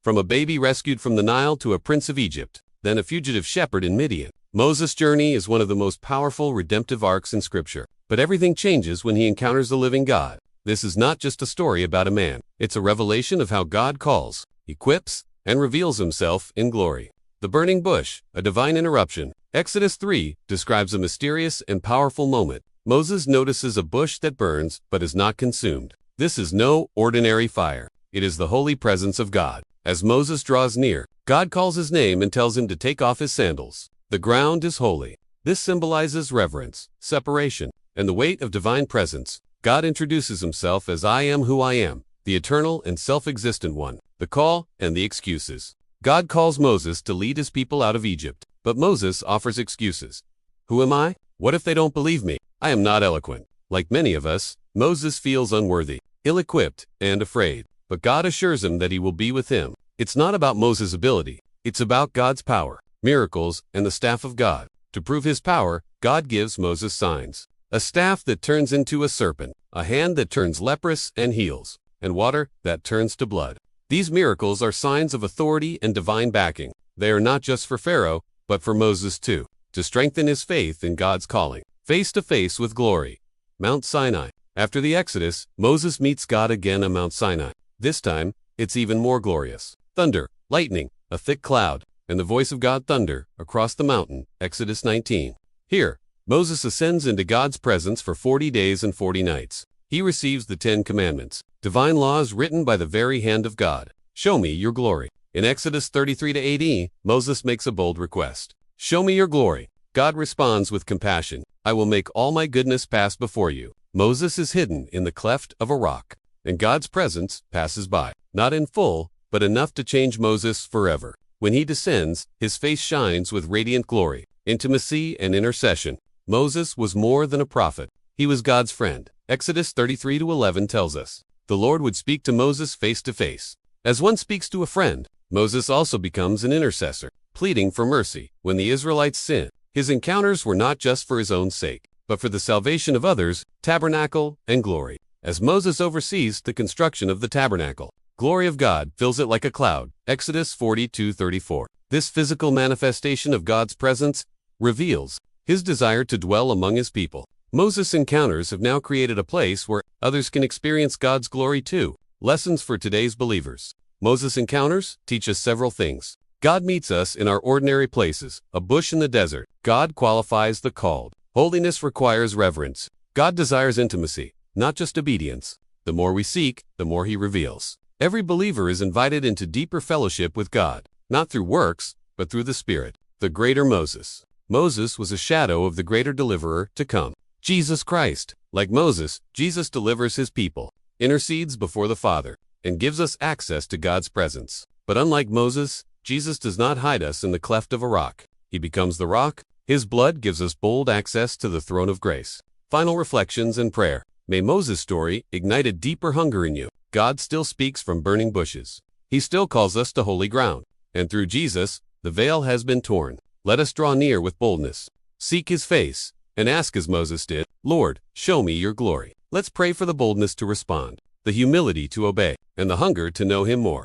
from a baby rescued from the Nile to a prince of Egypt, then a fugitive shepherd in Midian. Moses' journey is one of the most powerful redemptive arcs in Scripture. But everything changes when he encounters the living God. This is not just a story about a man. It's a revelation of how God calls, equips, and reveals himself in glory. The burning bush, a divine interruption. Exodus 3 describes a mysterious and powerful moment. Moses notices a bush that burns but is not consumed. This is no ordinary fire. It is the holy presence of God. As Moses draws near, God calls his name and tells him to take off his sandals. The ground is holy. This symbolizes reverence, separation, and the weight of divine presence. God introduces himself as I am who I am, the eternal and self-existent one. The call and the excuses. God calls Moses to lead his people out of Egypt, but Moses offers excuses. Who am I? What if they don't believe me? I am not eloquent. Like many of us, Moses feels unworthy, ill-equipped, and afraid. But God assures him that he will be with him. It's not about Moses' ability. It's about God's power, miracles, and the staff of God. To prove his power, God gives Moses signs. A staff that turns into a serpent, a hand that turns leprous and heals, and water that turns to blood. These miracles are signs of authority and divine backing. They are not just for Pharaoh, but for Moses too, to strengthen his faith in God's calling. Face to face with glory. Mount Sinai. After the Exodus, Moses meets God again on Mount Sinai. This time, it's even more glorious. Thunder, lightning, a thick cloud, and the voice of God thunder across the mountain. Exodus 19. Here, Moses ascends into God's presence for 40 days and 40 nights. He receives the 10 Commandments, divine laws written by the very hand of God. Show me your glory. In Exodus 33-80, Moses makes a bold request. Show me your glory. God responds with compassion. I will make all my goodness pass before you. Moses is hidden in the cleft of a rock, and God's presence passes by. Not in full, but enough to change Moses forever. When he descends, his face shines with radiant glory, intimacy, and intercession. Moses was more than a prophet. He was God's friend. Exodus 33-11 tells us, the Lord would speak to Moses face to face. As one speaks to a friend, Moses also becomes an intercessor, pleading for mercy. When the Israelites sinned, his encounters were not just for his own sake, but for the salvation of others, tabernacle, and glory. As Moses oversees the construction of the tabernacle, glory of God fills it like a cloud. Exodus 42:34. This physical manifestation of God's presence reveals his desire to dwell among his people. Moses' encounters have now created a place where others can experience God's glory too. Lessons for today's believers. Moses' encounters teach us several things. God meets us in our ordinary places, a bush in the desert. God qualifies the called. Holiness requires reverence. God desires intimacy, not just obedience. The more we seek, the more he reveals. Every believer is invited into deeper fellowship with God, not through works, but through the Spirit. The greater Moses. Moses was a shadow of the greater deliverer to come, Jesus Christ. Like Moses, Jesus delivers his people, intercedes before the Father, and gives us access to God's presence. But unlike Moses, Jesus does not hide us in the cleft of a rock. He becomes the rock. His blood gives us bold access to the throne of grace. Final reflections and prayer. May Moses' story ignite a deeper hunger in you. God still speaks from burning bushes. He still calls us to holy ground. And through Jesus, the veil has been torn. Let us draw near with boldness, seek his face, and ask as Moses did, Lord, show me your glory. Let's pray for the boldness to respond, the humility to obey, and the hunger to know him more.